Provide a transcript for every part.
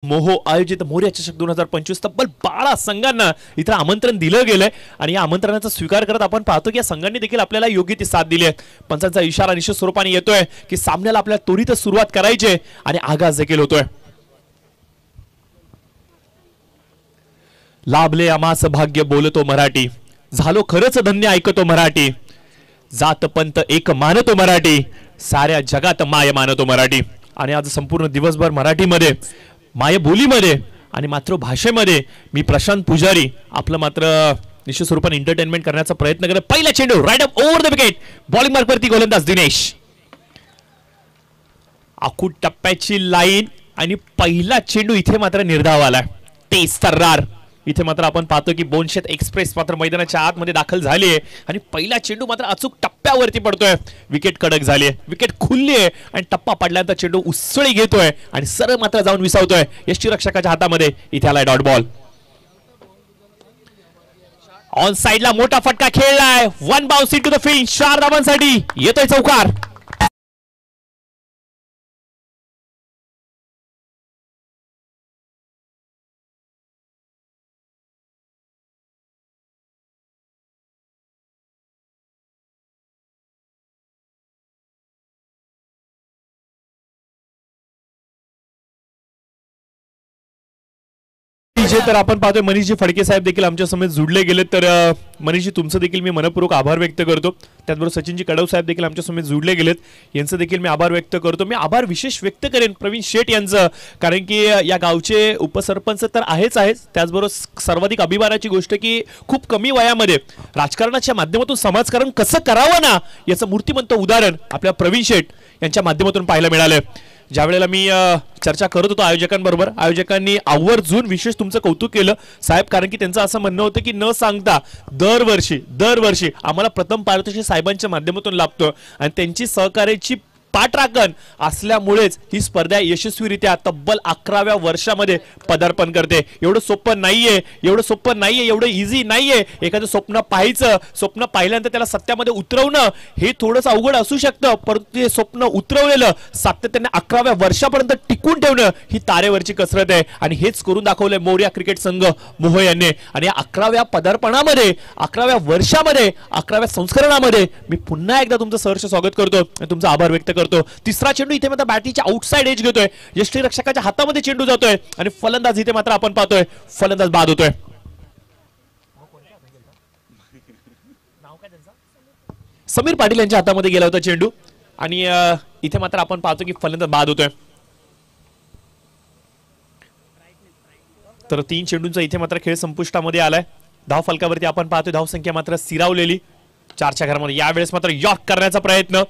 मोहो आयोजित मोर्या चषक 2025 तब्बल 12 संघांना इथं आमंत्रण दिलं गेलंय आणि या आमंत्रणाचा स्वीकार करत आपण पाहतो की या संघांनी देखील आपल्याला योग्य ती साथ दिली आहे। पंचांचा इशारा निश्चित स्वरूपाने येतोय की सामन्याला आपल्याला त्वरित सुरुवात करायची आहे आणि आगाज देखील होतोय। लाभले आमास भाग्य बोलतो मराठी, झालो खरंच धन्य ऐकतो मराठी, जात पंत एक मानतो मराठी, साऱ्या जगात माय मानतो मराठी। आणि आज संपूर्ण दिवसभर मराठीमध्ये मायबोलीमध्ये आणि मातृभाषेमध्ये मी प्रशांत पुजारी आपलं मात्र निश्चित स्वरूपाने एंटरटेनमेंट करण्याचा प्रयत्न करत। पहिला चेंडू right up over the wicket, bowling mark वरती गोलंदाज दिनेश। आखूड टप्प्याची लाईन आणि पहिला चेंडू इथे मात्र निर्धाव आलाय, तेज तर्रार। इथे मात्र आपण पाहतो की बोनशेत एक्सप्रेस मात्र मैदानाच्या आतमध्ये दाखल झाली आहे आणि पहिला चेंडू मात्र अचूक टप्प्यावरती पडतोय। विकेट कडक झाली आहे, विकेट खुलली आहे आणि टप्पा पडल्यानंतर चेंडू उसळी घेतोय आणि सरळ मात्र जाऊन विसावतोय यष्टीरक्षकाच्या हातामध्ये। इथे आलाय डॉट बॉल, ऑन साइडला मोठा फटका खेळलाय, one bounce into the field, 4 धावांसाठी येतोय चौकार। तर आपण पाहतोय मनीषजी फडके साहेब देखील आमच्या समेत जुडले गेले। तर मनीषजी तुमचं देखील मी मनपूर्वक आभार व्यक्त करतो। त्याचबरोबर सचिनजी कडव साहेब देखील आमच्या समेत जुडले गेलेत, यांचं देखील मी आभार व्यक्त करतो। मी आभार विशेष व्यक्त करेन प्रवीण शेठ यांचं, कारण की या गावचे उपसरपंच तर आहेच, त्याचबरोबर सर्वाधिक अभिमानाची गोष्ट की खूप कमी वयामध्ये राजकारणाच्या माध्यमातून समाजकारण कसं करावं ना याचं मूर्तिमंत उदाहरण आपल्या प्रवीण शेठ यांच्या माध्यमातून पाहायला मिळालं। ज्या वेळेला मी चर्चा करत होतो आयोजकांबरोबर, आयोजकांनी आवर्जून विशेष तुमचं कौतुक केलं साहेब, कारण की त्यांचं असं म्हणणं होतं की न सांगता दरवर्षी आम्हाला प्रथम पारितोषिक साहेबांच्या माध्यमातून लाभतो आणि त्यांची सहकार्याची पाठराखण असल्यामुळेच ही स्पर्धा यशस्वीरित्या तब्बल 11व्या वर्षामध्ये पदार्पण करते। एवढं सोपं नाहीये, एवढं इझी नाहीये। एखादं स्वप्न पाहायचं, स्वप्न पाहिल्यानंतर त्याला सत्यामध्ये उतरवणं हे थोडंसं अवघड असू शकतं, परंतु ते स्वप्न उतरवलेलं सातत्याने 11व्या वर्षापर्यंत टिकून ठेवणं ही तारेवरची कसरत आहे आणि हेच करून दाखवलंय मोर्या क्रिकेट संघ मोहो यांनी। आणि या 11व्या पदार्पणामध्ये, 11व्या वर्षामध्ये, 11व्या संस्करणामध्ये मी पुन्हा एकदा तुमचं सहर्ष स्वागत करतो आणि तुमचा आभार व्यक्त करतो। तिसरा चेंडू इथे मात्र बॅटीच्या आउटसाइड एज घेतोय, यष्टीरक्षकाच्या हातामध्ये चेंडू जातोय आणि फलंदाज इथे मात्र आपण पाहतोय फलंदाज बाद होतोय। समीर पाटील यांच्या हातामध्ये गेला होता चेंडू आणि इथे मात्र आपण पाहतो की फलंदाज बाद होतोय। तर 3 चेंडूंचा इथे मात्र खेळ संपुष्टामध्ये आलाय। धाव फलकावरती आपण पाहतोय धाव संख्या मात्र स्थिरावलेली 4च्या घरामध्ये। यावेळेस मात्र यॉर्क करण्याचा प्रयत्न,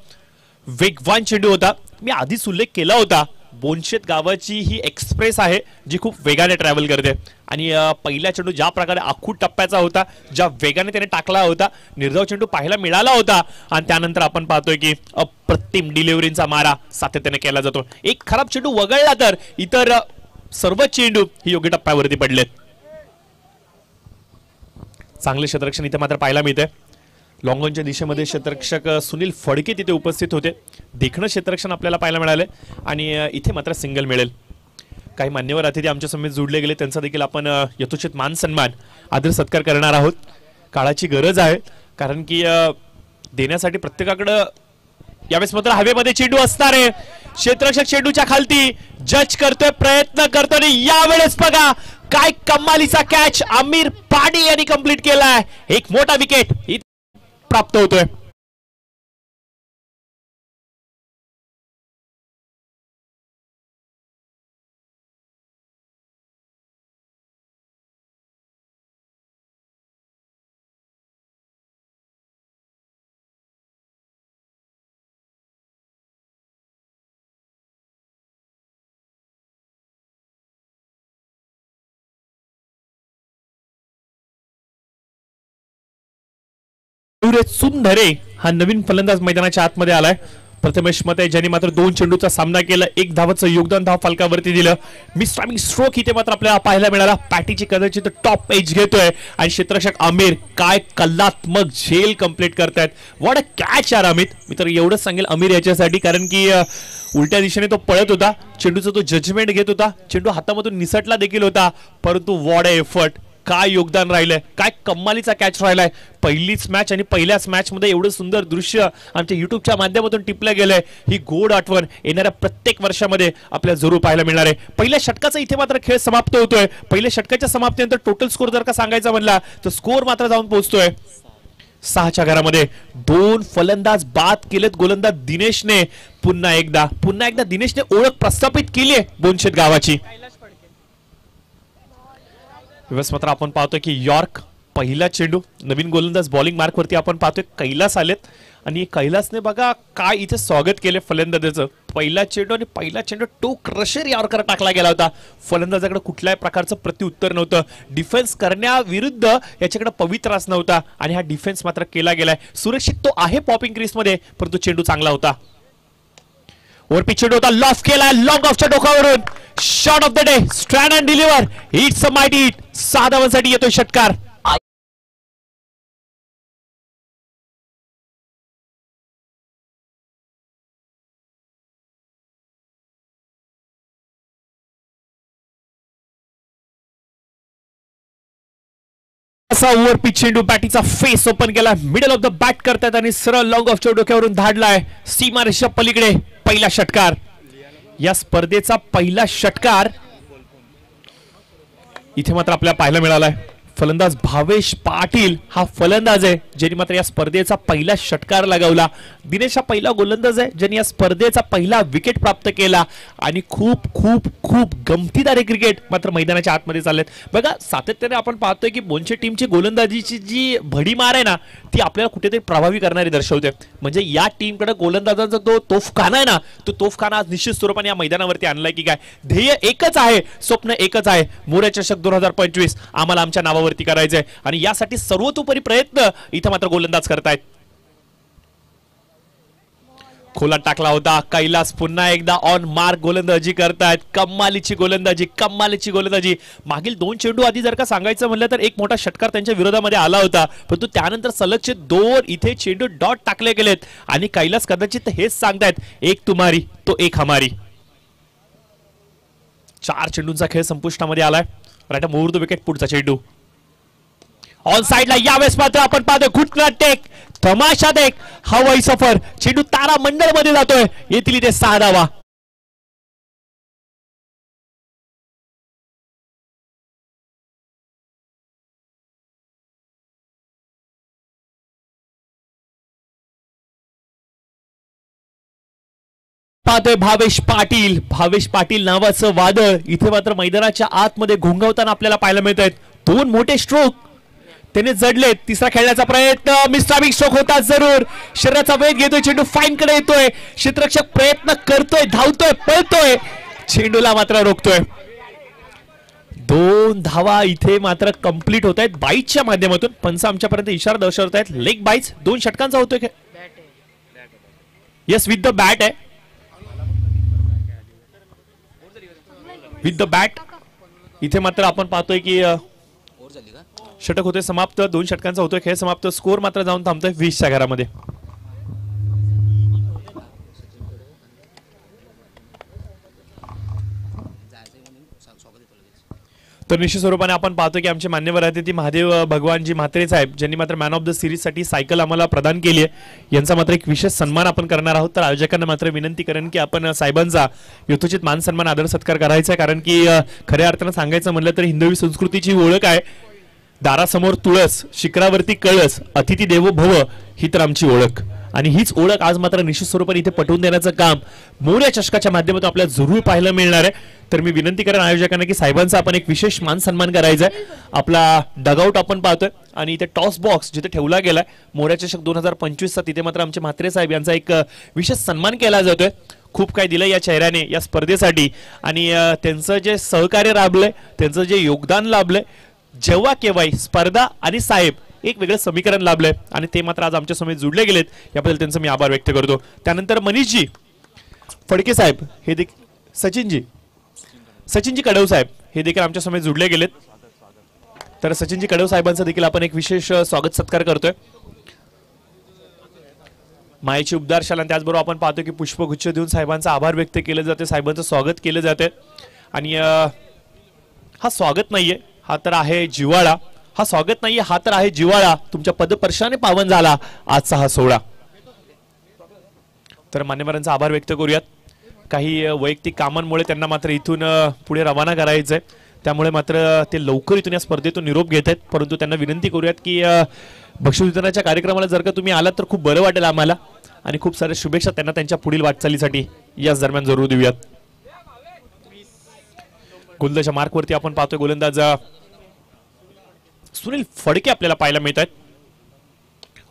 वेगवान चेंडू होता। मी आधीच उल्लेख केला होता बोनशेत गावाची ही एक्सप्रेस आहे जी खूप वेगाने ट्रॅव्हल करते आणि पहिला चेंडू ज्या प्रकारे आखूड टप्प्याचा होता, ज्या वेगाने त्याने टाकला होता, निर्धाव चेंडू पाहायला मिळाला होता आणि त्यानंतर आपण पाहतोय की अप्रतिम डिलिव्हरीचा मारा सातत्याने केला जातो। एक खराब चेंडू वगळला तर इतर सर्व चेंडू ही योग्य टप्प्यावरती पडलेत। चांगले क्षेत्ररक्षण इथे मात्र पाहायला मिळते। लॉंगॉनच्या दिशेमध्ये क्षेत्ररक्षक सुनील फडके तिथे उपस्थित होते, देखणं क्षेत्ररक्षण आपल्याला पाहायला मिळाले आणि इथे मात्र सिंगल मिळेल। काही मान्यवर अतिथी आमच्या समेत जुडले गेले, त्यांचा देखील आपण यथोचित मान सन्मान आदर सत्कार करणार आहोत। काळाची गरज आहे, कारण की देण्यासाठी प्रत्येकाकडे यावेळेस मात्र हवेमध्ये चेंडू असणार आहे। क्षेत्ररक्षक चेंडूच्या खालती जज करतोय, प्रयत्न करतोय आणि यावेळेस बघा काय कमालीचा कॅच आमिर पाटील यांनी कंप्लीट केलाय। एक मोठा विकेट प्राप्त होतोय। सुंदरे हा नवीन फलंदाज मैदानाच्या आतमध्ये आलाय। प्रथमेश मते ज्यांनी मात्र 2 चेंडूचा सामना केला, 1 धावाचं योगदान धाव फलकावरती दिलं. मिस टायमिंग स्ट्रोक इथे मात्र आपल्याला पाहायला मिळाला. पॅटीची कदाचित टॉप एज घेतोय आणि क्षेत्ररक्षक आमिर काय कलात्मक झेल कंप्लीट करतायत. व्हॉट अ कॅच यार अमित. मी तर एवढंच सांगेल आमिर याच्यासाठी, कारण की उलट्या दिशेने तो पळत होता, चेंडूचा तो जजमेंट घेत होता, चेंडू हातामधून निसटला देखील होता, परंतु व्हॉट अ एफर्ट. काय योगदान राहिलंय, काय कमालीचा कॅच राहिलाय. पहिलीच मॅच आणि पहिल्याच मॅच मध्ये एवढं सुंदर दृश्य आमच्या युट्यूबच्या माध्यमातून टिपलं गेलंय. ही गोड आठवण येणाऱ्या प्रत्येक वर्षामध्ये आपल्याला जरूर पाहायला मिळणार आहे. पहिल्या षटकाचा इथे मात्र खेळ समाप्त होतोय. पहिल्या षटकाच्या समाप्तीनंतर टोटल स्कोर जर का सांगायचा म्हणला तर स्कोर मात्र जाऊन पोहोचतोय 6च्या घरामध्ये. 2 फलंदाज बाद केलेत गोलंदाज दिनेशने. पुन्हा एकदा दिनेशने ओळख प्रस्थापित केली आहे बोनशेत गावाची. मात्र आपण पाहतोय की यॉर्क पहिला चेंडू, नवीन गोलंदाज बॉलिंग मार्क वरती आपण पाहतोय कैलास आलेत आणि कैलासने बघा काय इथे स्वागत केले फलंदाजाचं. पहिला चेंडू आणि पहिला चेंडू टो क्रशर यॉर्कर टाकला गेला होता. फलंदाजाकडे कुठल्याही प्रकारचं प्रत्युत्तर नव्हतं. डिफेन्स करण्याविरुद्ध याच्याकडे पवित्रास नव्हता आणि हा डिफेन्स मात्र केला गेलाय. सुरक्षित तो आहे पॉपिंग क्रीज मध्ये, परंतु चेंडू चांगला होता. वर पिच चेंडू होता, लॉफ केला लॉंग ऑफच्या डोकावरून. Shot of the day, stand and deliver. It's a mighty hit. 6 धावांसाठी येतोय षटकार. ओव्हर पिच चेंडू बॅटीचा फेस ओपन केला, मिडल ऑफ द बॅट करतात आणि सरळ लॉंग ऑफच्या डोक्यावरून धाडलाय सीमारेषा पलीकडे. पहिला षटकार, या स्पर्धेचा पहिला षटकार इथे मात्र आपल्याला पाहायला मिळालाय. फलंदाज भावेश पाटील हा फलंदाज आहे ज्यांनी मात्र या स्पर्धेचा पहिला षटकार लगावला. दिनेश हा पहिला गोलंदाज आहे ज्यांनी या स्पर्धेचा पहिला विकेट प्राप्त केला आणि खूप खूप खूप गमतीदार क्रिकेट मात्र मैदानाच्या आतमध्ये चाललेत. बघा सातत्याने आपण पाहतोय की बोनशे टीमची गोलंदाजीची जी भडीमार आहे ना ती आपल्याला कुठेतरी प्रभावी करणारी दर्शवते. म्हणजे या टीमकडे गोलंदाजांचा तो तोफखाना आहे ना, तो तोफखाना आज निश्चित स्वरूपाने या मैदानावरती आणलाय की काय. ध्येय एकच आहे, स्वप्न एकच आहे, मोरया चषक 2025 आम्हाला आमच्या नावावर करायचंय आणि यासाठी सर्वतोपरी प्रयत्न इथं मात्र गोलंदाज करतायत. खोलात टाकला होता कैलास, पुन्हा एकदा ऑन मार्क गोलंदाजी करतायत. कमालीची गोलंदाजी. मागील 2 चेंडू आधी जर का सांगायचं म्हणलं तर एक मोठा षटकार त्यांच्या विरोधामध्ये आला होता, परंतु त्यानंतर सलगचे 2 इथे चेंडू डॉट टाकले गेलेत आणि कैलास कदाचित हेच सांगतायत, एक तुम्हारी तो एक हमारी. 4 चेंडूंचा खेळ संपुष्टामध्ये आलाय. Right more the wicket. पुढचा चेंडू ऑन साइडला. यावेळेस मात्र आपण पाहतोय घुटना टेक, तमाशा देख, हवाई सफर. चेंडू तारा मंडळ मध्ये जातोय. येथील इथे 6 धावा. पाहतोय भावेश पाटील नावाचं वादळ इथे मात्र मैदानाच्या आतमध्ये घोंघवताना आपल्याला पाहायला मिळत आहेत. 2 मोठे स्ट्रोक त्याने जडलेत. तिसरा खेळण्याचा प्रयत्न, मिस्टामिक स्ट्रोक होता जरूर. शरीराचा वेग घेतोय, चेंडू फाईन कडे येतोय. क्षेत्ररक्षक प्रयत्न करतोय, धावतोय, पळतोय, चेंडूला मात्र रोखतोय. 2 धावा इथे मात्र कंप्लीट होत आहेत बाईटच्या माध्यमातून. पंच आमच्यापर्यंत इशारा दर्शवत आहेत. लेग बाईट्स 2 षटकांचा होतोय. येस, विथ द बॅट आहे, विथ द बॅट. इथे मात्र आपण पाहतोय की षटक होते समाप्त. 2 षटकांचा होतोय खेळ समाप्त. स्कोर मात्र जाऊन थांबतोय 20च्या घरामध्ये. तर निश्चित स्वरूपाने आपण पाहतो की आमचे मान्यवर आहेत ती महादेव भगवानजी म्हात्रे साहेब ज्यांनी मात्र मॅन ऑफ द सिरीज साठी सायकल आम्हाला प्रदान केली आहे. यांचा मात्र एक विशेष सन्मान आपण करणार आहोत. तर आयोजकांना मात्र विनंती करेन की आपण साहेबांचा यथोचित मान सन्मान आदर सत्कार करायचा आहे, कारण की खऱ्या अर्थानं सांगायचं म्हणलं तर हिंदवी संस्कृतीची ओळख आहे. दारासमोर तुळस, शिखरावरती कळस, अतिथी देवो भव ही तर आमची ओळख आणि हीच ओळख आज मात्र निश्चित स्वरूपाने इथे पटवून देण्याचं काम मोरया चषकाच्या माध्यमातून आपल्याला जरूर पाहायला मिळणार आहे. तर मी विनंती करेन आयोजकांना की साहेबांचा आपण एक विशेष मान सन्मान करायचा आहे. आपला डगआउट आपण पाहतोय आणि इथे टॉस बॉक्स जिथे ठेवला गेलाय मोरया चषक 2025 चा, तिथे मात्र आमचे म्हात्रे साहेब यांचा एक विशेष सन्मान केला जातोय. खूप काही दिलं या चेहऱ्याने या स्पर्धेसाठी आणि त्यांचं जे सहकार्य लाभलंय, त्यांचं जे योगदान लाभलंय, जेव्हा केव्हाही स्पर्धा आणि साहेब एक वेगळं समीकरण लाभलंय आणि ते मात्र आज आमच्या समेत जुडले गेलेत, याबद्दल त्यांचं मी आभार व्यक्त करतो. त्यानंतर मनीषजी फडके साहेब हे देखील सचिनजी कडव साहेब हे देखील आमच्या समेत जुडले गेलेत. तर सचिनजी कडव साहेबांचा देखील आपण एक विशेष स्वागत सत्कार करतोय. मायेची उबदारशाला त्याचबरोबर आपण पाहतो की पुष्पगुच्छ देऊन साहेबांचा आभार व्यक्त केले जाते, साहेबांचं स्वागत केलं जाते. आणि हा स्वागत नाहीये, हा तर आहे जिव्हाळा. हा स्वागत नाहीये, हा तर आहे जिव्हाळा. तुमच्या पदस्पर्शाने पावन झाला आजचा हा सोहळा. तर मान्यवरांचा आभार व्यक्त करूयात. काही वैयक्तिक कामांमुळे त्यांना मात्र इथून पुढे रवाना करायचंय, त्यामुळे मात्र ते लवकर इथून या स्पर्धेतून निरोप घेत आहेत. परंतु त्यांना विनंती करूयात की बक्षीस वितरणाच्या कार्यक्रमाला जर का तुम्ही आलात तर खूप बरं वाटेल आम्हाला, आणि खूप साऱ्या शुभेच्छा त्यांना त्यांच्या पुढील वाटचालीसाठी याच दरम्यान जरूर देऊयात. गोलंदाजच्या मार्कवरती आपण पाहतोय गोलंदाज सुनील फडके आपल्याला पाहायला मिळत आहेत.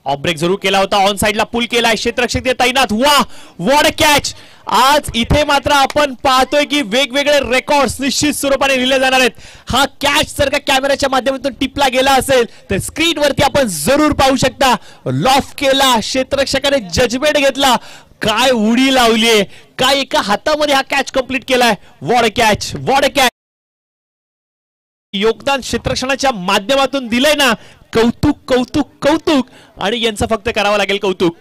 ऑफ ब्रेक जरूर केला होता, ऑन साइडला पुल केलाय, क्षेत्ररक्षक तैनात. वा व्हॉट अ कॅच. आज इथे मात्र आपण पाहतोय की वेगवेगळे रेकॉर्ड्स निश्चित स्वरूपाने लिहिले जाणार आहेत. हा कॅच जर का कॅमेऱ्याच्या माध्यमातून टिपला गेला असेल तर स्क्रीनवरती आपण जरूर पाहू शकता. लॉफ केला, क्षेत्ररक्षकाने जजमेंट घेतला, काय उडी लावलीये, काय एका हातामध्ये हा कॅच कंप्लीट केलाय. What a catch, what a catch. योगदान क्षेत्ररक्षणाच्या माध्यमातून दिलंय ना, कौतुक कौतुक कौतुक, आणि यांचं फक्त करावं लागेल कौतुक.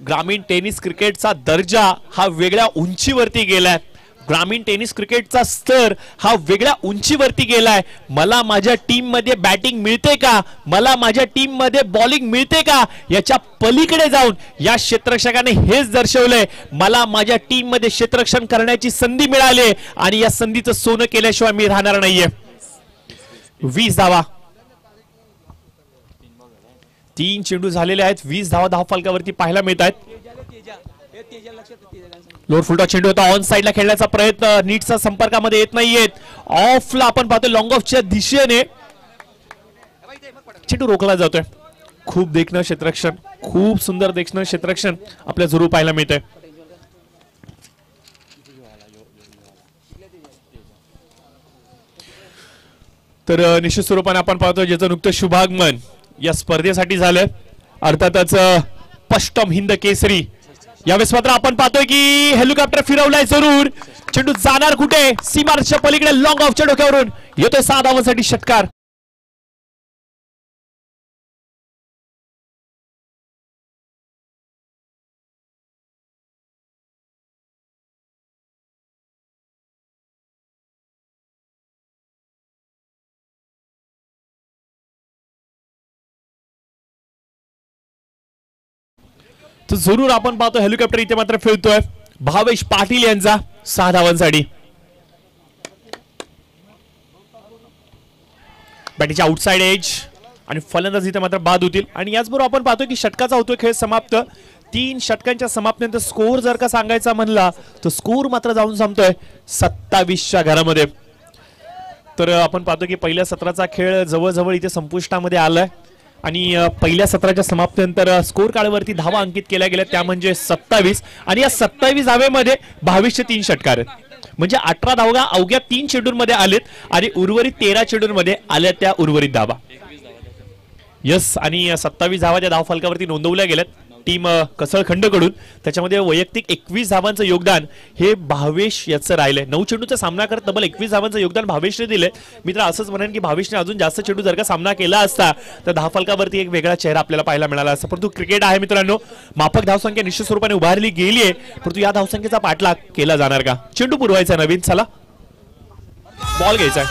ग्रामीण टेनिस क्रिकेटचा दर्जा हा वेगळ्या उंचीवरती गेलाय. ग्रामीण टेनिस क्रिकेटचा स्तर हा वेगळ्या उंचीवरती गेलाय. मला माझ्या टीम मध्ये बॅटिंग मिळते का, मला माझ्या टीम मध्ये बॉलिंग मिळते का, याच्या पलीकडे जाऊन या क्षेत्ररक्षकाने हेच दर्शवलंय. मला माझ्या टीम मध्ये क्षेत्ररक्षण करण्याची संधी मिळाली आणि या संधीचं सोनं केल्याशिवाय मी राहणार नाहीये. 20 धावा, 3 चेंडू झालेले आहेत. 20 धावा धाव फलकावरती पाहायला मिळत आहेत. लोअर फुलटॉस चेंडू होता, ऑन साइडला खेळण्याचा प्रयत्न, नीटचा संपर्कामध्ये येत नाहीयेत. ऑफला आपण पाहतो लॉंग ऑफच्या दिशेने चेंडू रोखला जातोय. खूप देखणं क्षेत्ररक्षण, खूप सुंदर देखणं क्षेत्ररक्षण आपल्या जरूर पाहायला मिळतंय. तर निश्चित स्वरूपाने आपण पाहतो ज्याचं नुकतं शुभागमन या स्पर्धेसाठी झालं. अर्थातच पष्टम हिंद केसरी. यावेळेस मात्र आपण पाहतोय की हेलिकॉप्टर फिरवलाय जरूर. चेंडू जाणार कुठे, सीमारेषेच्या पलीकडे लॉंग ऑफच्या डोक्यावरून येतोय 6 धावांसाठी षटकार. तर जरूर आपण पाहतो हेलिकॉप्टर इथे मात्र फिरतोय. भावेश पाटील यांचा 6 धावांसाठी. बॅटिंगच्या आउटसाइड एज आणि फलंदाज इथे मात्र बाद होतील. आणि याचबरोबर आपण पाहतो की षटकाचा होतोय खेळ समाप्त. 3 षटकांच्या समाप्तीनंतर स्कोर जर का सांगायचा म्हणला तर स्कोर मात्र जाऊन संपतोय 27च्या घरामध्ये. तर आपण पाहतो की पहिल्या सत्राचा खेळ जवळजवळ इथे संपुष्टामध्ये आलाय आणि पहिल्या सत्राच्या समाप्तीनंतर स्कोर कार्डवरती धावा अंकित केल्या गेल्या, त्या म्हणजे 27. आणि या 27 धावेमध्ये 22चे 3 षटकार आहेत. म्हणजे 18 धावा अवघ्या 3 चेंडूंमध्ये आलेत आणि उर्वरित 13 चेंडूंमध्ये आल्या त्या उर्वरित धावा. यस, आणि 27 धावा त्या धाव फलकावरती नोंदवल्या गेल्यात टीम कसळखंडकडून. त्याच्यामध्ये वैयक्तिक 21 धावांचं योगदान हे भावेश याचं राहिलंय. 9 चेंडूचा सामना करत तब्बल 21 धावांचं योगदान भावेशने दिलंय. मित्र असंच म्हणेन की भावेशने अजून जास्त चेंडू जर का सामना केला असता तर धाव फलकावरती एक वेगळा चेहरा आपल्याला पाहायला मिळाला असता. परंतु क्रिकेट आहे मित्रांनो, माफक धावसंख्या निश्चित स्वरूपाने उभारली गेली आहे, परंतु या धावसंख्येचा पाठलाग केला जाणार का. चेंडू पुरवायचा नवीन, चला बॉल घ्यायचा.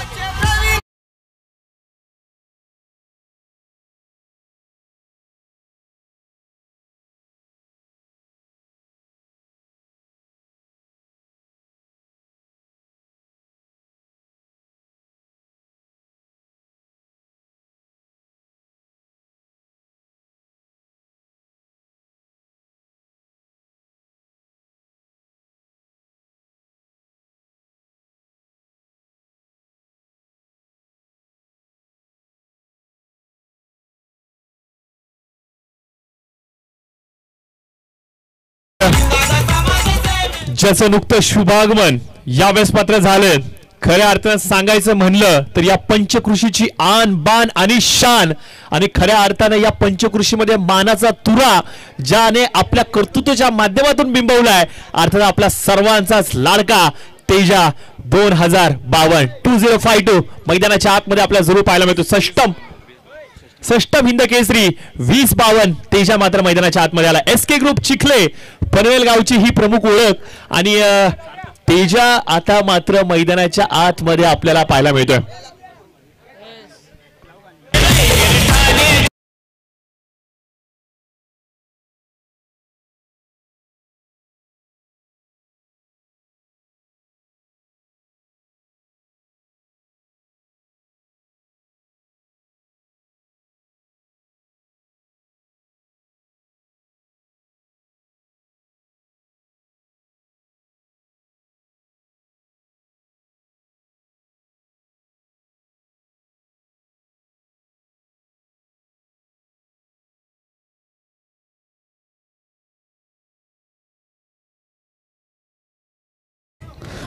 ज्याचं नुकतं शुभागमन यावेळेस मात्र झालं खऱ्या अर्थानं सांगायचं म्हणलं तर या पंचकृषीची आन बान आणि शान आणि खऱ्या अर्थानं या पंचकृषीमध्ये मानाचा तुरा ज्याने आपल्या कर्तृत्वाच्या माध्यमातून बिंबवलाय अर्थात आपला सर्वांचाच लाडका तेजा 2052 मैदानाच्या आतमध्ये आपल्याला जरूर पाहायला मिळतो. षष्टम हिंद केसरी 2052 तेजा मात्र मैदानाच्या आतमध्ये आला. एसके ग्रुप चिखले पनवेल गावची ही प्रमुख ओळख आणि तेजा आता मात्र मैदानाच्या आतमध्ये आपल्याला पाहायला मिळतोय.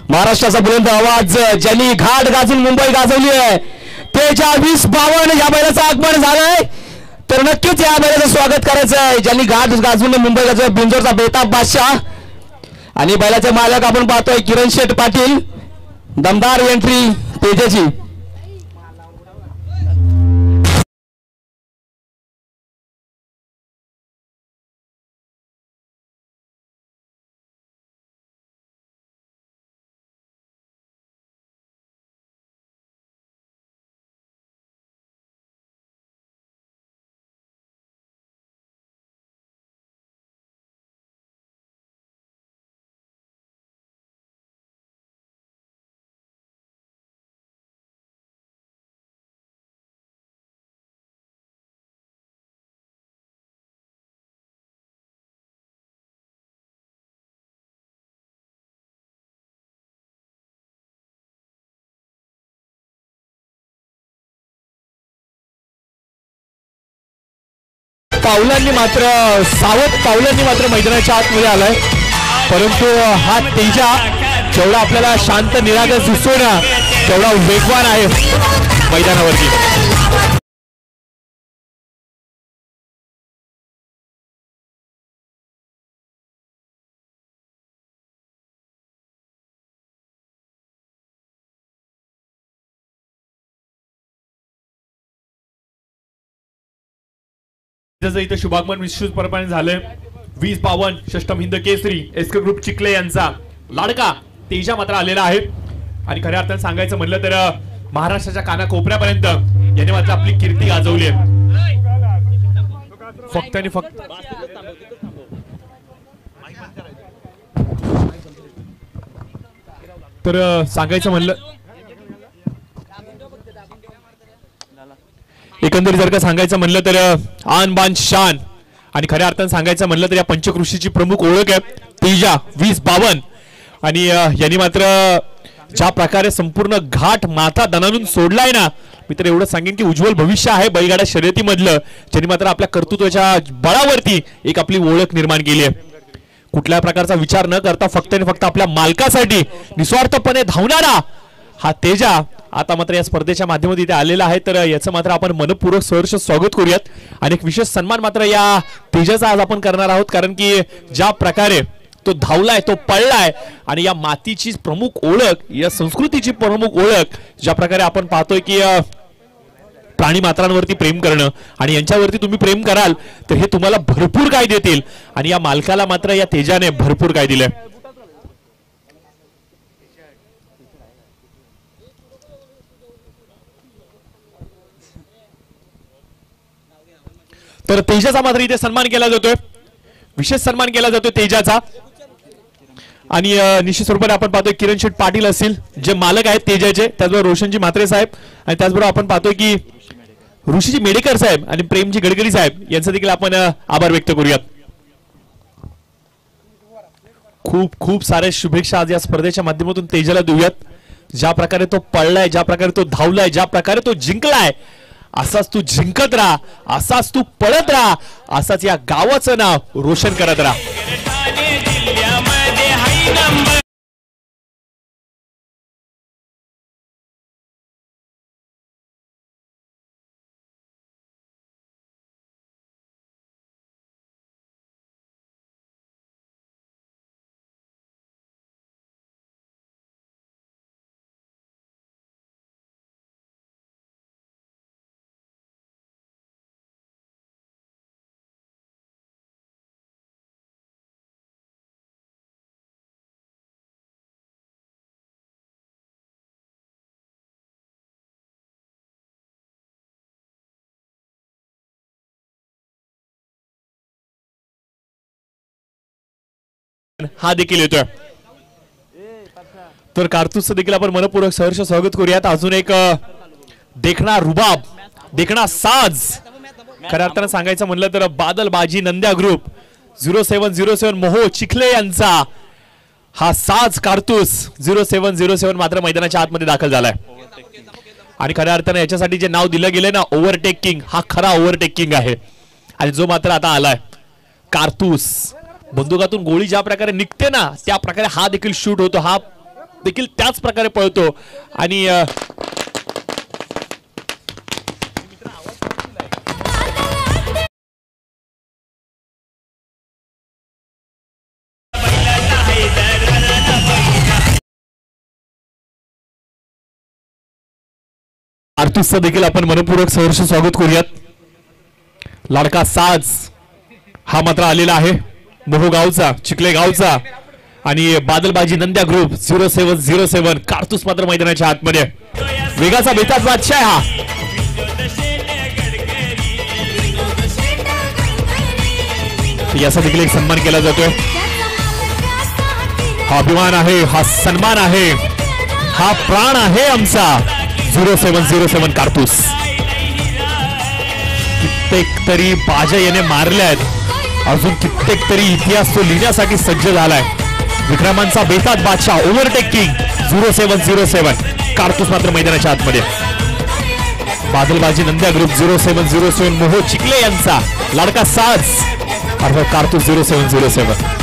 महाराष्ट्राचा बुलंद आवाज ज्यांनी घाट गाजून मुंबई गाजवली आहे तेजा 2052 या बैलाचं आगमन झालंय तर नक्कीच या बैलाचं स्वागत करायचं आहे. ज्यांनी घाट गाजवून मुंबई गाजवली बिंजोरचा बेताब बादशाह आणि बैलाचे मालक आपण पाहतोय किरण शेठ पाटील. दमदार एंट्री तेजाची. सावध पावलांनी मात्र मैदानाच्या आतमध्ये आलाय परंतु हा तेजा जेवढा आपल्याला शांत निरागस दिसतोय ना तेवढा वेगवान आहे मैदानावरती. इथं शुभागमन विश्वपरपणे झालंय. 2052 षष्टम हिंद केसरी एसके ग्रुप चिखले यांचा लाडका तेजा मात्र आलेला आहे आणि खऱ्या अर्थानं सांगायचं म्हणलं तर महाराष्ट्राच्या कानाकोपऱ्यापर्यंत याने मात्र आपली कीर्ती गाजवली आहे. फक्त आणि फक्त तर सांगायचं म्हणलं एकंदरीत जर का सांगायचं म्हणलं तर आन बान शान आणि खऱ्या अर्थानं सांगायचं म्हणलं तर या पंचकृषीची प्रमुख ओळख आहे तेजा 2052 आणि यांनी मात्र ज्या प्रकारे संपूर्ण घाट माथा दणानून सोडलाय ना मी तर एवढं सांगेन की उज्ज्वल भविष्य आहे बैलगाडा शर्यतीमधलं ज्यांनी मात्र आपल्या कर्तृत्वाच्या बळावरती एक आपली ओळख निर्माण केली आहे. कुठल्या प्रकारचा विचार न करता फक्त आणि फक्त आपल्या मालकासाठी निस्वार्थपणे धावणारा हा तेजा आता मात्र या स्पर्धेच्या माध्यमातून इथे आलेला आहे. तर याचं मात्र आपण मनपूर्वक सहर्ष स्वागत करूयात आणि एक विशेष सन्मान मात्र या तेजाचा आज आपण करणार आहोत कारण की ज्या प्रकारे तो धावलाय तो पळलाय आणि या मातीची प्रमुख ओळख या संस्कृतीची प्रमुख ओळख ज्या प्रकारे आपण पाहतोय की प्राणी मात्रांवरती प्रेम करणं आणि यांच्यावरती तुम्ही प्रेम कराल तर हे तुम्हाला भरपूर काय देतील आणि या मालकाला मात्र या तेजाने भरपूर काय दिलंय. तर तेजाचा मात्र इथे सन्मान केला जातोय विशेष सन्मान केला जातोय तेजाचा आणि निश्चित स्वरूपाने आपण पाहतोय किरण शेठ पाटील असतील जे मालक आहेत तेजाचे त्याचबरोबर रोशनजी म्हात्रे साहेब आणि त्याचबरोबर आपण पाहतोय की ऋषीजी मेडेकर साहेब आणि प्रेमजी गडकरी साहेब यांचा देखील आपण आभार व्यक्त करूयात. खूप खूप सारे शुभेच्छा आज या स्पर्धेच्या माध्यमातून तेजाला देऊयात. ज्या प्रकारे तो पळलाय ज्या प्रकारे तो धावलाय ज्या प्रकारे तो जिंकलाय असाच तू जिंकत राहा असाच तू पळत राहा असाच या गावाचं नाव रोशन करत राहा. हा देखील येतोय. तर कारतूसचं देखील आपण मनपूर्वक सहर्ष स्वागत करूयात. अजून एक देखणा रुबाब, देखणा साज, खऱ्या अर्थानं सांगायचं म्हणलं तर बादलबाजी नंद्या ग्रुप 0707 मोहो चिखले यांचा हा साज कारतूस 0707 मात्र मैदानाच्या आतमध्ये दाखल झालाय. आणि खऱ्या अर्थानं याच्यासाठी जे नाव दिलं गेलंय ना ओव्हरटेकिंग, हा खरा ओव्हरटेकिंग आहे. आणि जो मात्र आता आलाय कारतूस, बंदुकातून गोळी ज्या प्रकारे निघते ना त्या प्रकारे हा देखील शूट होतो, हा देखील त्याच प्रकारे पळतो. आणि कारतूसचं देखील आपण मनपूर्वक सहर्ष स्वागत करूयात. लाडका साज हा मात्र आलेला आहे मोहो गावचा, चिखले गावचा. आणि बादलबाजी नंद्या ग्रुप 0707 कारतूस मात्र मैदानाच्या आतमध्ये. वेगाचा बेताज बादशाह हा. याचा देखील एक सन्मान केला जातोय. हा अभिमान आहे, हा सन्मान आहे, हा प्राण आहे आमचा 0707 कारतूस. कित्येक तरी बाजा याने मारल्यात, अजून कित्येक तरी इतिहास तो लिहिण्यासाठी सज्ज झालाय. विक्रमांचा बेताज बादशाह ओव्हरटेकिंग 0707 कारतूस मात्र मैदानाच्या आतमध्ये. बादलबाजी नंद्या ग्रुप 0707 मोहो चिखले यांचा लाडका साज अर्थात कारतूस 0707.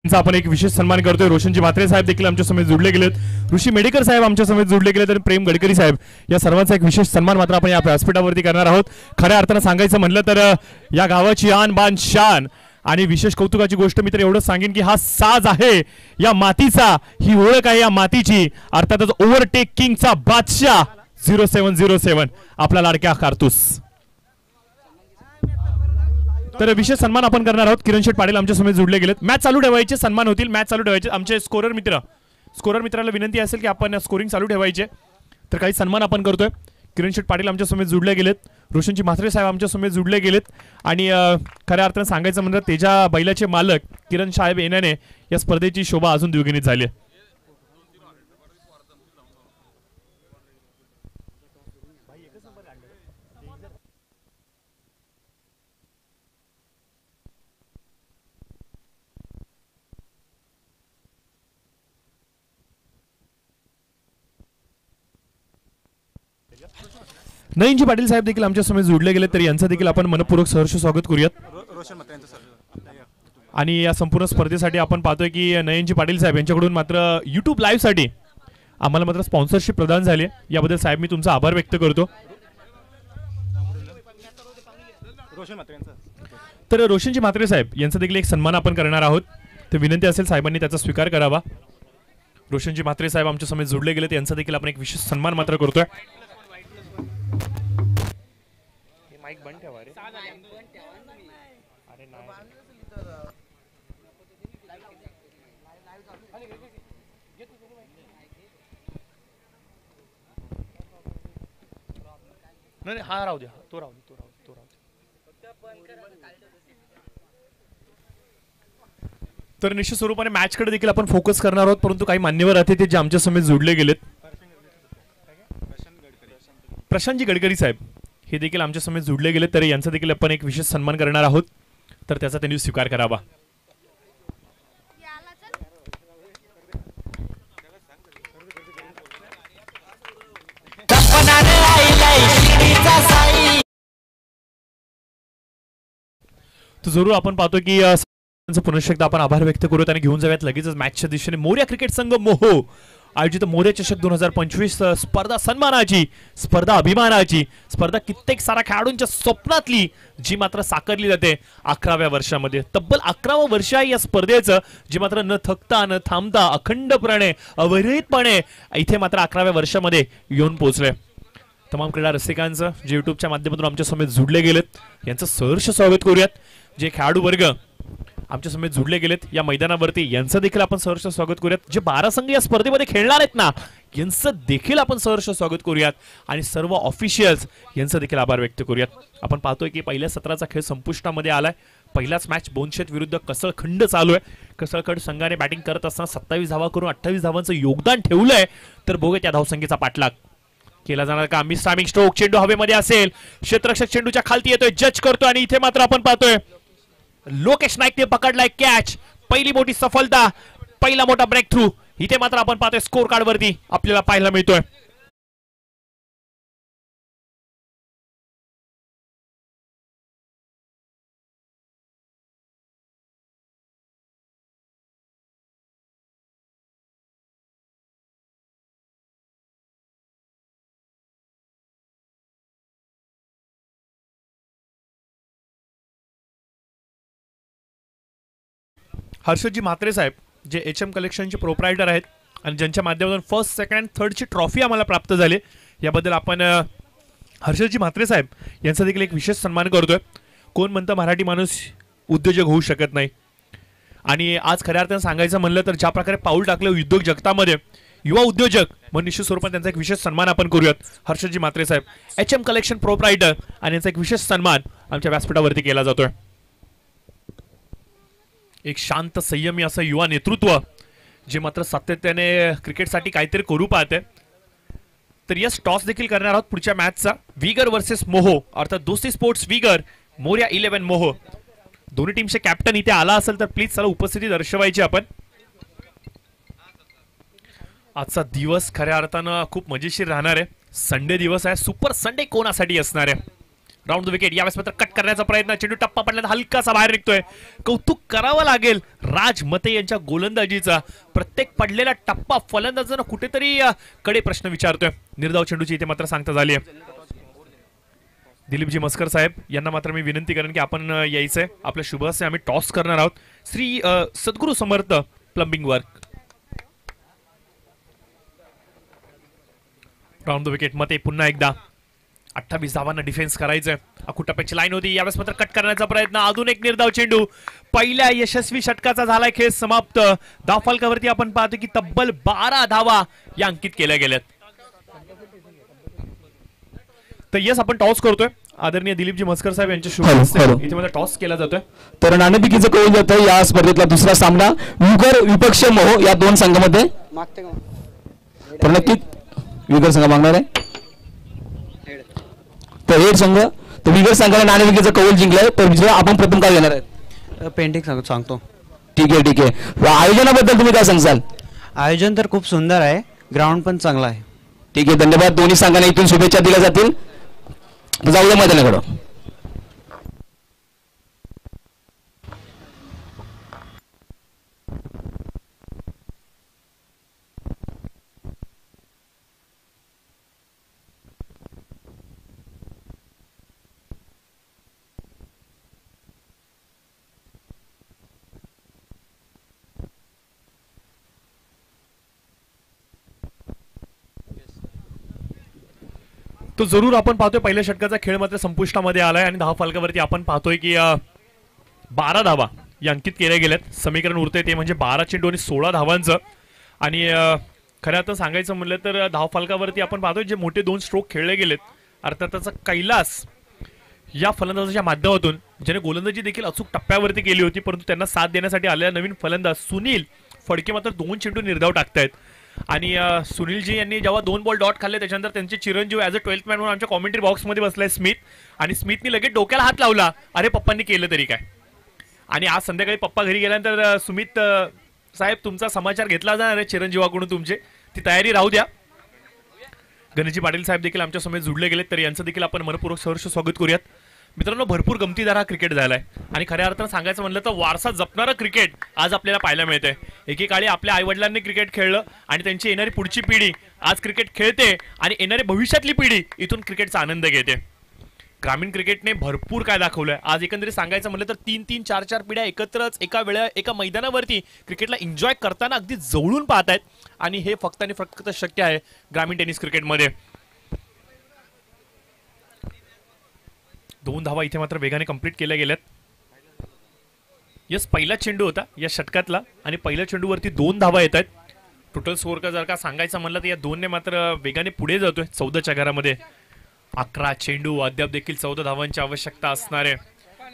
आपण एक विशेष सन्मान करतोय. रोशनजी म्हात्रे साहेब देखील आमच्या समेत जुडले गेलेत. ऋषी मेडेकर साहेब आमच्या समेत जुडले गेलेत आणि प्रेम गडकरी साहेब, या सर्वांचा एक विशेष सन्मान मात्र आपण या व्यासपीठावरती करणार आहोत. खऱ्या अर्थानं सांगायचं म्हणलं तर या गावाची आन बान शान आणि विशेष कौतुकाची गोष्ट मी तर एवढंच सांगेन की हा साज आहे या मातीचा, ही ओळख आहे या मातीची, अर्थातच ओव्हरटेकिंगचा बादशाह 0707 आपला लाडक्या कारतूस. तर विशेष सन्मान आपण करणार आहोत. किरण शेठ पाटील आमच्या समोर जुडले गेलेत. मॅच चालू ठेवायचे, सन्मान होतील, मॅच चालू ठेवायचे. आमचे स्कोरर मित्राला विनंती असेल की आपण स्कोरिंग चालू ठेवायचे. तर काही सन्मान आपण करतोय. किरण शेठ पाटील आमच्या समोर जुडले गेलेत. रोशनजी म्हात्रे साहेब आमच्या समोर जुडले गेलेत. आणि खऱ्या अर्थानं सांगायचं म्हणजे तेजा बैलाचे मालक किरण साहेब येण्याने या स्पर्धेची शोभा अजून द्विगुणित झाली आहे. नयनजी पाटील साहेब देखील आमच्या समोर जोडले गेले तर यांचं देखील आपण मनपूर्वक सहर्ष स्वागत करूयात. आणि या संपूर्ण स्पर्धेसाठी आपण पाहतोय की नयनजी पाटील साहेब यांच्याकडून मात्र YouTube लाईव्हसाठी आम्हाला मात्र स्पॉन्सरशिप प्रदान झाली आहे. याबद्दल साहेब मी तुमचा आभार व्यक्त करतो. तर रोशनजी म्हात्रे साहेब यांचा देखील एक सन्मान आपण करणार आहोत. तर विनंती असेल साहेबांनी त्याचा स्वीकार करावा. रोशनजी म्हात्रे साहेब आमच्या समोर जोडले गेले यांचा देखील आपण एक विशेष सन्मान मात्र करतोय. नाही हा राहू द्या, तो राहू दे. तर निश्चित स्वरूपाने मॅचकडे देखील आपण फोकस करणार आहोत, परंतु काही मान्यवर आहेत ते जे आमच्या समोर जोडले गेलेत. प्रशांतजी गडकरी साहेब हे देखील आमच्या समोर जोडले गेलेत तर यांचा देखील आपण एक विशेष सन्मान करणार आहोत. तर त्याचा त्यांनी स्वीकार करावा. तो जरूर आपण पाहतो की पुनश्च एकदा आपण आभार व्यक्त करूयात आणि घेऊन जाऊयात लगेचच मॅचच्या दिशेने. मोर्या क्रिकेट संघ मोहो आयोजित मोर्या चषक 2025 स्पर्धा सन्मानाची, स्पर्धा अभिमानाची, स्पर्धा कित्येक साऱ्या खेळाडूंच्या स्वप्नातली जी मात्र साकारली जाते 11व्या वर्षामध्ये. तब्बल 11वं वर्ष आहे या स्पर्धेचं, जी मात्र न थकता न थांबता अखंडपणे अविरहितपणे इथे मात्र 11व्या वर्षामध्ये येऊन पोहोचले. तमाम क्रीडा रसिकांचं जे युट्यूबच्या माध्यमातून आमच्या समोर जुडले गेलेत यांचं सहर्ष स्वागत करूयात. जे खेळाडू वर्ग आमच्या समोर जुडले गेलेत या मैदानावरती यांचं देखील आपण सहर्ष स्वागत करूयात. जे 12 संघ या स्पर्धेमध्ये खेळणार आहेत ना यांचं देखील आपण सहर्ष स्वागत करूयात. आणि सर्व ऑफिशियल्स यांचं देखील आभार व्यक्त करूयात. आपण पाहतोय की पहिल्या सत्राचा खेळ संपुष्टामध्ये आलाय. पहिलाच मॅच बोनशेत विरुद्ध कसळखंड चालू आहे. कसळखंड संघाने बॅटिंग करत असताना 27 धावा करून 28 धावांचं योगदान ठेवलंय. तर बघूया त्या धावसंख्येचा पाठलाग केला जाणार का. मिस्टामिंग स्ट्रोक, चेंडू हवेमध्ये असेल, क्षेत्ररक्षक चेंडूच्या खालती येतोय, जज करतोय आणि इथे मात्र आपण पाहतोय लोकेश नाईकने पकडलाय कॅच. पहिली मोठी सफलता, पहिला मोठा ब्रेक थ्रू इथे मात्र आपण पाहतोय स्कोर कार्ड वरती आपल्याला पाहायला मिळतोय. हर्षदजी म्हात्रे साहेब जे HM कलेक्शनचे प्रोप्रायटर आहेत आणि ज्यांच्या माध्यमातून फर्स्ट, सेकंड आणि थर्डची ट्रॉफी आम्हाला प्राप्त झाली, याबद्दल आपण हर्षदजी म्हात्रे साहेब यांचा देखील एक विशेष सन्मान करतोय. कोण म्हणतं मराठी माणूस उद्योजक होऊ शकत नाही. आणि आज खऱ्या अर्थानं सांगायचं म्हणलं तर ज्या प्रकारे पाऊल टाकलं उद्योग जगतामध्ये युवा उद्योजक म्हणून निश्चित स्वरूपात त्यांचा एक विशेष सन्मान आपण करूयात. हर्षदजी म्हात्रे साहेब HM कलेक्शन प्रोप्रायटर आणि यांचा एक विशेष सन्मान आमच्या व्यासपीठावरती केला जातोय. एक शांत संयमी असं युवा नेतृत्व जे मात्र सातत्याने क्रिकेटसाठी काहीतरी करू पाहते. तर यस टॉस देखील करणार आहोत पुढच्या मॅचचा. विगर वर्सेस मोहो अर्थात दोस्ती स्पोर्ट्स विगर मोर्या 11 मोहो. दोन्ही टीमचे कॅप्टन इथे आला असेल तर प्लीज चला उपस्थिती दर्शवायची आपण. आजचा दिवस खऱ्या अर्थानं खूप मजेशीर राहणार आहे. संडे दिवस आहे. सुपर संडे कोणासाठी असणार आहे. राऊंड द विकेट यावेळेस मात्र कट करण्याचा प्रयत्न, चेंडू टप्पा पडल्यानं हलकासा बाहेर निघतोय. कौतुक करावं लागेल राज मते यांच्या गोलंदाजीचा. प्रत्येक पडलेला टप्पा फलंदाजांना कुठेतरी कडे प्रश्न विचारतोय. निर्धाव चेंडूची इथे मात्र सांगता झाली आहे. दिलीपजी मस्कर साहेब यांना मात्र मी विनंती करेन की आपण यायचंय. आपल्या शुभ हस्ते आम्ही टॉस करणार आहोत. Shri Sadguru Samarth plumbing work. Round the wicket मते पुन्हा एकदा 28 धावांना डिफेन्स करायचंय. अकुटप्प्याची लाईन होती, यावेळेस मात्र कट करण्याचा प्रयत्न. अजून एक निर्धाव चेंडू. पहिल्या यशस्वी षटकाचा झालाय खेळ समाप्त. धावफलकावरती आपण पाहतो की तब्बल 12 धावा या अंकित केल्या गेल्यात. तर यस आपण टॉस करतोय. आदरणीय दिलीपजी मस्कर साहेब यांच्या शुभ हस्ते इथे मला टॉस केला जातोय. तर नाणेफेकीचं कळून जातं या स्पर्धेतला दुसरा सामना विगर विपक्ष मोहो या दोन संघामध्ये. तर नक्कीच विगर संघ मागणार आहे. तर हेड संघ तर विगर संघाने नाणेफेकीचं कौल जिंकलंय. तर आपण प्रथम काय घेणार आहे. पेंटिंग सांगतो. ठीक आहे ठीक आहे. आयोजनाबद्दल तुम्ही काय सांगाल. आयोजन तर खूप सुंदर आहे. ग्राउंड पण चांगला आहे. ठीक आहे धन्यवाद. दोन्ही संघांना इथून शुभेच्छा दिल्या जातील. जाऊ द्या मैदानाकडं. तो जरूर आपण पाहतोय पहिल्या षटकाचा खेळ मात्र संपुष्टामध्ये आलाय आणि धाव फलकावरती आपण पाहतोय की 12 धावा या अंकित केल्या गेल्यात. समीकरण उरते ते म्हणजे 12 चेंडू आणि 16 धावांचं. आणि खरं आता सांगायचं म्हणलं तर धाव फलकावरती आपण पाहतोय जे मोठे 2 स्ट्रोक खेळले गेलेत अर्थातच कैलास या फलंदाजाच्या माध्यमातून ज्याने गोलंदाजी देखील अचूक टप्प्यावरती केली होती, परंतु त्यांना साथ देण्यासाठी आलेला नवीन फलंदाज सुनील फडके मात्र 2 चेंडू निर्धाव टाकतायत. आणि सुनीलजी यांनी जेव्हा 2 बॉल डॉट खाल्ले त्याच्यानंतर त्यांचे चिरंजीव ॲज अ 12th मॅन म्हणून आमच्या कॉमेंट्री बॉक्समध्ये बसलाय स्मिथ. आणि स्मिथनी लगेच डोक्याला हात लावला, अरे पप्पांनी केलं तरी काय. आणि आज संध्याकाळी पप्पा घरी गेल्यानंतर सुमित साहेब तुमचा समाचार घेतला जाणार आहे चिरंजीवाकडून, तुमचे ती तयारी राहू द्या. गणेशजी पाटील साहेब देखील आमच्या समेत जुडले गेलेत, तर यांचं देखील आपण मनपूर्वक सहर्ष स्वागत करूयात. मित्रांनो, भरपूर गमतीदार हा क्रिकेट झालाय आणि खऱ्या अर्थानं सांगायचं म्हणलं तर वारसा जपणारं क्रिकेट आज आपल्याला पाहायला मिळतंय. एकेकाळी आपल्या आईवडिलांनी क्रिकेट खेळलं आणि त्यांची येणारी पुढची पिढी आज क्रिकेट खेळते आणि येणारी भविष्यातली पिढी इथून क्रिकेटचा आनंद घेते. ग्रामीण क्रिकेटने भरपूर काय दाखवलंय. आज एकंदरीत सांगायचं म्हणलं तर 3-3, 4-4 पिढ्या एकत्रच एका मैदानावरती क्रिकेटला एन्जॉय करताना अगदी जवळून पाहतायत आणि हे फक्त आणि फक्त शक्य आहे ग्रामीण टेनिस क्रिकेटमध्ये. 2 धावा इथे मात्र वेगाने कंप्लीट केल्या गेल्यात. यस, पहिला चेंडू होता या षटकातला आणि पहिल्या चेंडूवरती 2 धावा येत आहेत. टोटल स्कोअर का जर का सांगायचं म्हणलं तर या 2ने मात्र वेगाने पुढे जातोय 14च्या घरामध्ये. 11 चेंडू, अद्याप देखील 14 धावांची आवश्यकता असणार आहे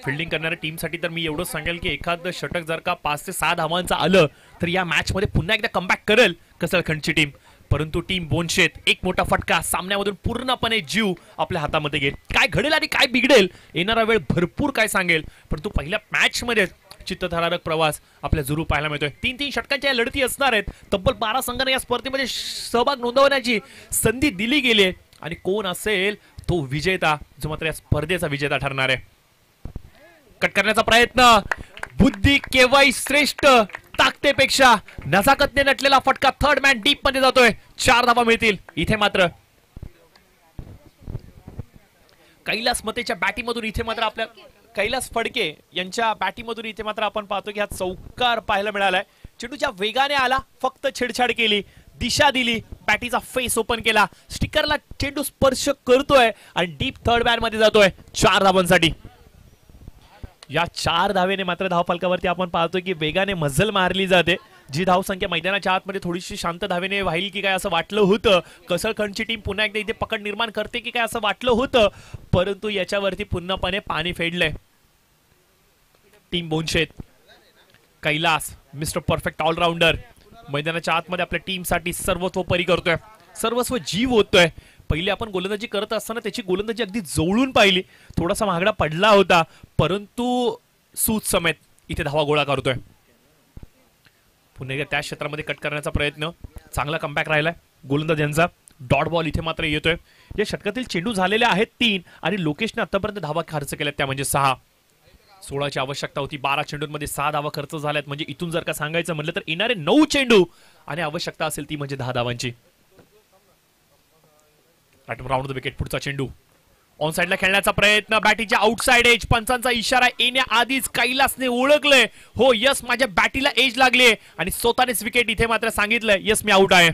फिल्डिंग करणाऱ्या टीमसाठी. तर मी एवढंच सांगेल की एखादं षटक जर का 5 ते 6 धावांचं आलं तर या मॅचमध्ये पुन्हा एकदा कमबॅक करेल कसळखंडची टीम. परंतु टीम बोनशेत एक मोठा फटका, सामन्यामधून पूर्णपणे जीव आपल्या हातामध्ये घेईल. काय घडेल आणि काय बिघडेल येणारा वेळ भरपूर काय सांगेल, परंतु पहिल्या मॅचमध्ये चित्तथरारक प्रवास आपल्या जरूर पाहायला मिळतोय. 3-3 षटकांच्या या लढती असणार आहेत. तब्बल 12 संघांना या स्पर्धेमध्ये सहभाग नोंदवण्याची संधी दिली गेली आहे आणि कोण असेल तो विजेता, जो मात्र या स्पर्धेचा विजेता ठरणार आहे. कट करण्याचा प्रयत्न, बुद्धी केव्हाही श्रेष्ठ ताकदीपेक्षा नजाकतने नटलेला फटका थर्ड मॅन डीप मध्ये जातोय. 4 धावा मिळतील. इथे मात्र कैलास मतेच्या बॅटिंगमधून इथे मात्र आपल्या कैलास फडके यांच्या बॅटिंगमधून इथे मात्र आपण पाहतो की हा चौकार पाहायला मिळालाय. चेंडूच्या वेगाने आला, फक्त छेडछाड केली, दिशा दिली, बॅटीचा फेस ओपन केला, स्टिकरला चेंडू स्पर्श करतोय आणि डीप थर्ड मॅन मध्ये जातोय 4 धावांसाठी. या 4 धावेने मात्र धावफलकावरती आपण पाहतो की वेगाने मजल मारली जाते. जी धावसंख्या मैदानाच्या आतमध्ये थोडीशी शांत धावेने वाहील की काय असं वाटलं होतं. कसळखंडची टीम पुन्हा एकदा इथे पकड निर्माण करते की काय असं वाटलं होतं, परंतु याच्यावरती पूर्णपणे पाणी फेडलंय. टीम बोनशेत, कैलास मिस्टर परफेक्ट ऑलराऊंडर मैदानाच्या आतमध्ये आपल्या टीमसाठी सर्वतोपरी करतोय, सर्वस्व जीव होतोय. पहिले आपण गोलंदाजी करत असताना त्याची गोलंदाजी अगदी जवळून पाहिली, थोडासा महागडा पडला होता, परंतु सूत समेत इथे धावा गोळा करतोय. पुन्हा एकदा त्या क्षेत्रामध्ये कट करण्याचा प्रयत्न, चांगला कमबॅक राहिलाय गोलंदाज यांचा. डॉट बॉल इथे मात्र येतोय. या षटकातील चेंडू झालेले आहेत 3 आणि लोकेशने आतापर्यंत धावा खर्च केल्या त्या म्हणजे 6. 16ची आवश्यकता होती. 12 चेंडूंमध्ये 6 धावा खर्च झाल्यात. म्हणजे इथून जर का सांगायचं म्हटलं तर येणारे 9 चेंडू आणि आवश्यकता असेल ती म्हणजे 10 धावांची. राऊंड द विकेट, पुढचा चेंडू ऑन साइडला खेळण्याचा प्रयत्न, बॅटीच्या आउटसाइड एज, पंचांचा इशारा येण्याआधीच कैलासने ओळखलंय, हो यस माझ्या बॅटीला एज लागली आणि स्वतःनेच विकेट इथे मात्र सांगितलंय यस मी आउट आहे.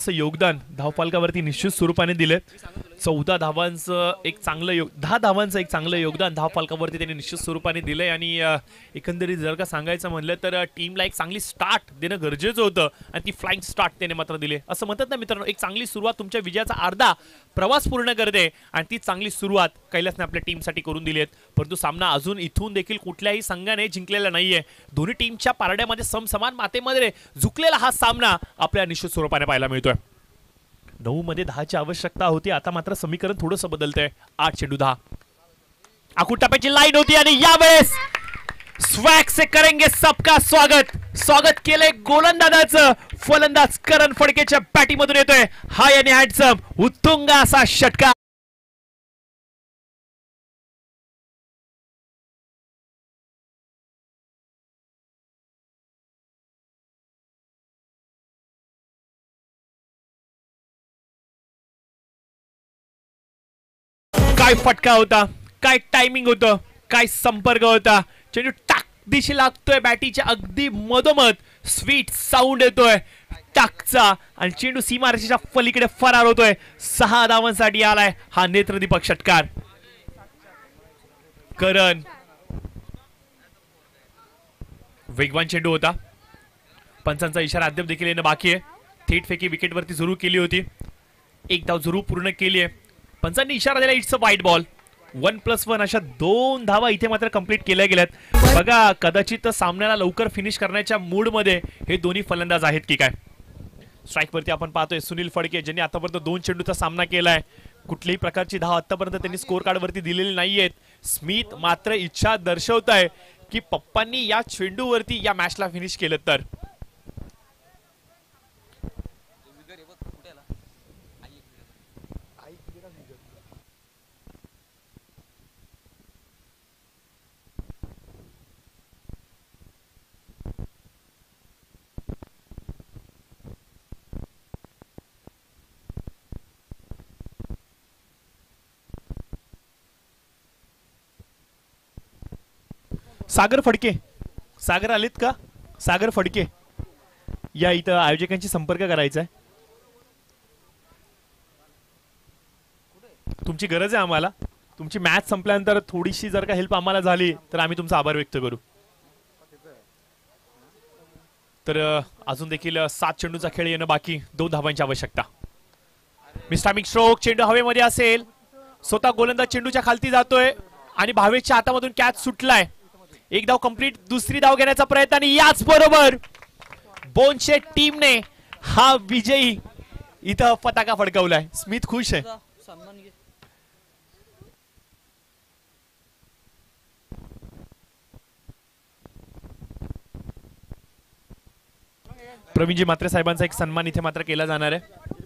महत्वाचं योगदान धावफलकावरती निश्चित स्वरूपाने दिले. 14 धावांचं एक चांगलं 10 धावांचं एक चांगलं योगदान धावफलकावरती त्यांनी निश्चित स्वरूपाने दिलंय. आणि एकंदरीत जर का सांगायचं म्हणलं तर टीमला एक चांगली स्टार्ट देणं गरजेचं होतं आणि ती फ्लाइंग स्टार्ट त्याने मात्र दिले. असं म्हणतात ना मित्रांनो, एक चांगली सुरुवात तुमच्या विजयाचा अर्धा प्रवास पूर्ण करते आणि ती चांगली सुरुवात कैलासने आपल्या टीमसाठी करून दिली आहे. परंतु सामना अजून इथून देखील कुठल्याही संघाने जिंकलेला नाहीये. दोन्ही टीमच्या पारड्यामध्ये समसमान मातेमध्ये झुकलेला हा सामना आपल्या निश्चित स्वरूपाने पाहायला मिळतोय. 9 मध्ये 10ची आवश्यकता होती, आता मात्र समीकरण थोडंसं बदलतंय. 8 चेंडू 10 आखूड टप्प्याची लाईन होती आणि यावेळेस स्वॅग से करेंगे सबका स्वागत. स्वागत केलंय गोलंदाजाचं. फलंदाज करण फडकेच्या बॅटिंगमधून येतोय हाय आणि हँडसम उत्तुंग असा षटकार. काय फटका होता, काय टायमिंग होतं, काय संपर्क होता. चेंडू टाक दिशे लागतोय बॅटीच्या अगदी मधोमध. स्वीट साऊंड येतोय टाकचा आणि चेंडू सीमारेषेच्या पलीकडे फरार होतोय. 6 धावांसाठी आलाय हा नेत्रदीपक षटकार. करण वेगवान चेंडू होता. पंचांचा इशारा अद्याप देखील येणं बाकी आहे. थेट फेकी विकेटवरती जरूर केली होती. एक धाव जरूर पूर्ण केली आहे. पंचांनी इशारा दिला इट्स अ वाईट बॉल. 1+1 अशा 2 धावा इथे मात्र कंप्लीट केल्या गेल्यात. बघा कदाचित सामन्याला लवकर फिनिश करण्याच्या मूड मध्ये हे दोन्ही फलंदाज आहेत की काय. स्ट्राईक वरती आपण पाहतोय सुनील फडके ज्यांनी आतापर्यंत 2 चेंडूचा सामना केलाय. कुठल्याही प्रकारची धाव आतापर्यंत त्यांनी स्कोर कार्ड वरती दिलेली नाहीयेत. स्मिथ मात्र इच्छा दर्शवत आहे की पप्पांनी या चेंडूवरती या मॅचला फिनिश केलं तर. सागर फडके, सागर आलेत का? सागर फडके या इथं आयोजकांशी संपर्क करायचा आहे. तुमची गरज आहे आम्हाला. तुमची मॅच संपल्यानंतर थोडीशी जर का हेल्प आम्हाला झाली तर आम्ही तुमचा आभार व्यक्त करू. तर अजून देखील 7 चेंडूचा खेळ येणं बाकी. 2 धावांची आवश्यकता. मिस्टामिक स्ट्रोक चेंडू हवेमध्ये असेल. स्वतः गोलंदाज चेंडूच्या खालती जातोय आणि भावेशच्या हातामधून कॅच सुटलाय. एक धाव कंप्लीट. दुसरी धाव घेण्याचा प्रयत्न आणि याच बरोबर बोनशेट टीमने हा विजयी इथं पताका फडकवलाय. स्मिथ खुश आहे. प्रवीणजी म्हात्रे साहेबांचा एक सन्मान इथे मात्र केला जाणार आहे.